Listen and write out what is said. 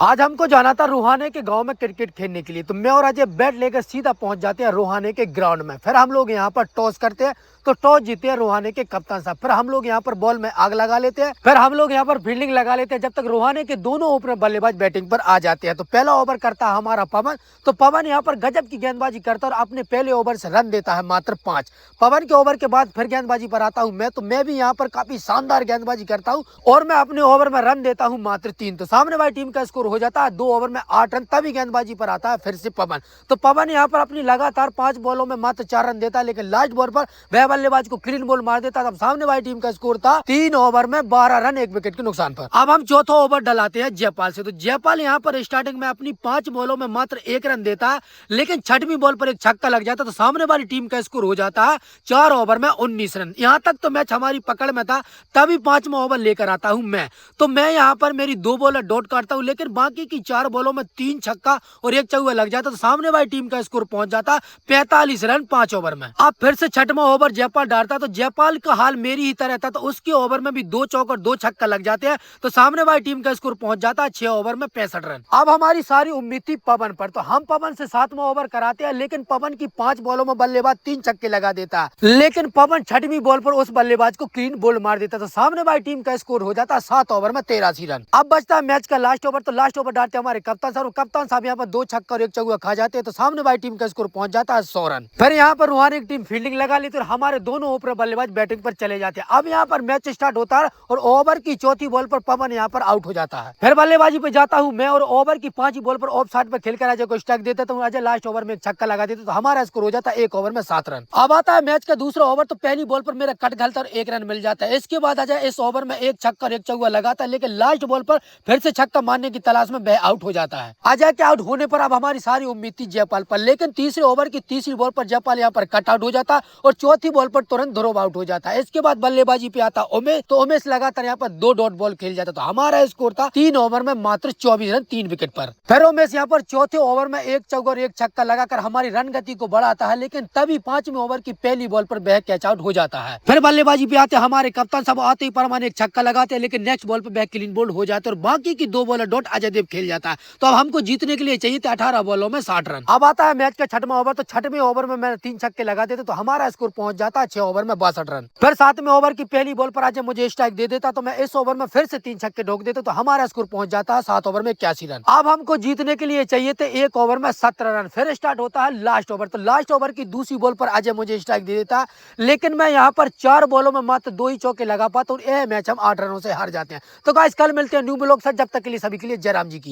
आज हमको जाना था रूहाने के गांव में क्रिकेट खेलने के लिए। तो मैं और अजय बैट लेकर सीधा पहुंच जाते हैं रूहाने के ग्राउंड में। फिर हम लोग यहां पर टॉस करते हैं तो टॉस जीते हैं रूहाने के कप्तान साहब। फिर हम लोग यहां पर बॉल में आग लगा लेते हैं। फिर हम लोग यहां पर फील्डिंग लगा लेते हैं जब तक रूहाने के दोनों ओपनर बल्लेबाज बैटिंग पर आ जाते हैं। तो पहला ओवर करता है हमारा पवन। तो पवन यहाँ पर गजब की गेंदबाजी करता है और अपने पहले ओवर से रन देता है मात्र 5। पवन के ओवर के बाद फिर गेंदबाजी पर आता हूँ मैं भी यहाँ पर काफी शानदार गेंदबाजी करता हूँ और मैं अपने ओवर में रन देता हूँ मात्र 3। तो सामने वाली टीम का स्कोर हो जाता है 2 ओवर में 8 रन। तभी गेंदबाजी पर आता है फिर से पवन। तो पवन यहाँ पर अपनी लगातार 5 बॉलों में मात्र 4 रन देता है, लेकिन लास्ट बॉल पर वह बल्लेबाज को क्लीन बॉल मार देता। तब सामने वाली टीम का स्कोर था 3 ओवर में 12 रन 1 विकेट के नुकसान पर। अब हम चौथा ओवर डलाते हैं जयपाल से। तो जयपाल यहाँ पर स्टार्टिंग में अपनी 5 बॉलों में मात्र 1 रन देता है, लेकिन छठवीं बॉल पर एक छक्का लग जाता है। तो सामने वाली टीम का स्कोर हो जाता है 4 ओवर में 19 रन। यहाँ तक तो मैच हमारी पकड़ में था, तभी 5वां ओवर लेकर आता हूँ मैं। तो मैं यहाँ पर मेरी 2 बॉलर डॉट काटता हूँ, लेकिन बाकी की 4 बॉलों में 3 छक्का और 1 चौका लग जाता। तो सामने वाली टीम का स्कोर पहुंच जाता 45 रन 5 ओवर में। अब फिर से छठवां ओवर जयपाल डालता। तो जयपाल का हाल मेरी ही तरह था, तो उसके ओवर में भी 2 चौक और 2 छक्का लग जाते हैं। तो सामने वाली टीम का स्कोर पहुंच जाता है 6 ओवर में 65 रन। अब हमारी सारी उम्मीद थी पवन पर, तो हम पवन से 7वां ओवर कराते हैं, लेकिन पवन की 5 बॉलों में बल्लेबाज 3 छक्के लगा देता है, लेकिन पवन छठवीं बॉल पर उस बल्लेबाज को क्लीन बॉल मार देता। तो सामने वाली टीम का स्कोर हो जाता है 7 ओवर में 83 रन। अब बचता है मैच का लास्ट ओवर। तो लास्ट ओवर डालते हैं हमारे कप्तान साहब। कप्तान साहब यहाँ पर 2 छक्का और 1 चौका खा जाते हैं। तो सामने वाली टीम का स्कोर पहुंच जाता है 100 रन। फिर यहाँ पर रूहानी की टीम फील्डिंग लगा लेती है और हमारे दोनों ओपनर बल्लेबाज बैटिंग पर चले जाते हैं। अब यहाँ पर मैच स्टार्ट होता है और ओवर की चौथी बॉल पर पवन यहाँ पर आउट हो जाता है। फिर बल्लेबाजी पे जाता हूँ मैं और ओवर की 5वीं बॉल पर ऑफ साइड पर खेलकर अजय को स्ट्राइक देते। तो अजय लास्ट ओवर में एक छक्का लगा देते। तो हमारा स्कोर हो जाता है 1 ओवर में 7 रन। अब आता है मैच का दूसरा ओवर। तो पहली बॉल पर मेरा कट घलता और 1 रन मिल जाता है। इसके बाद अजय इस ओवर में 1 छक्का और 1 चौका लगाता है, लेकिन लास्ट बॉल पर फिर से छक्का मारने की तलाश में वह आउट हो जाता है। अजय के आउट होने पर अब हमारी सारी उम्मीद थी जयपाल पर, लेकिन तीसरे ओवर की तीसरी बॉल पर जयपाल यहाँ पर कट आउट हो जाता है और चौथी बॉल पर तुरंत ध्रुव आउट हो जाता है। इसके बाद बल्लेबाजी पे आता उमेश। तो उमेश लगातार यहाँ पर 2 डॉट बॉल खेल जाता। तो हमारा स्कोर था 3 ओवर में मात्र 24 रन 3 विकेट पर। फिर उमेश यहाँ पर चौथे ओवर में 1 चौका और 1 छक्का लगाकर हमारी रन गति को बढ़ाता है, लेकिन तभी 5वें ओवर की पहली बॉल पर वह कैच आउट हो जाता है। फिर बल्लेबाजी पे आते हमारे कप्तान साहब। आते ही परमाने एक छक्का लगाते हैं, लेकिन नेक्स्ट बॉल पर वह क्लीन बोल्ड हो जाते हैं और बाकी की 2 बॉलर डॉट अजय देव खेल जाता है। तो अब हमको जीतने के लिए चाहिए थे 18 बॉलों में 60 रन। अब आता है मैच का 6वां ओवर। तो 6वें ओवर में मैंने 3 छक्के लगा देते। तो हमारा स्कोर पहुंच जाता है 6 ओवर में 62 रन। फिर 7वें ओवर की पहली बॉल पर अजय मुझे स्ट्राइक दे देता। तो मैं इस ओवर में फिर से 3 छक्के ठोक देता। तो हमारा स्कोर पहुंच जाता है 7 ओवर में 81 रन। अब हमको जीतने के लिए चाहिए थे 1 ओवर में 17 रन। फिर स्टार्ट होता है लास्ट ओवर। तो लास्ट ओवर की दूसरी बॉल पर अजय मुझे स्ट्राइक दे देता, लेकिन मैं यहाँ पर 4 बॉलों में मात्र 2 ही चौके लगा पाता और यह मैच हम 8 रनों से हार जाते हैं। तो गाइस कल मिलते हैं न्यू ब्लॉग से। जब तक के लिए सभी के लिए जय राम जी की।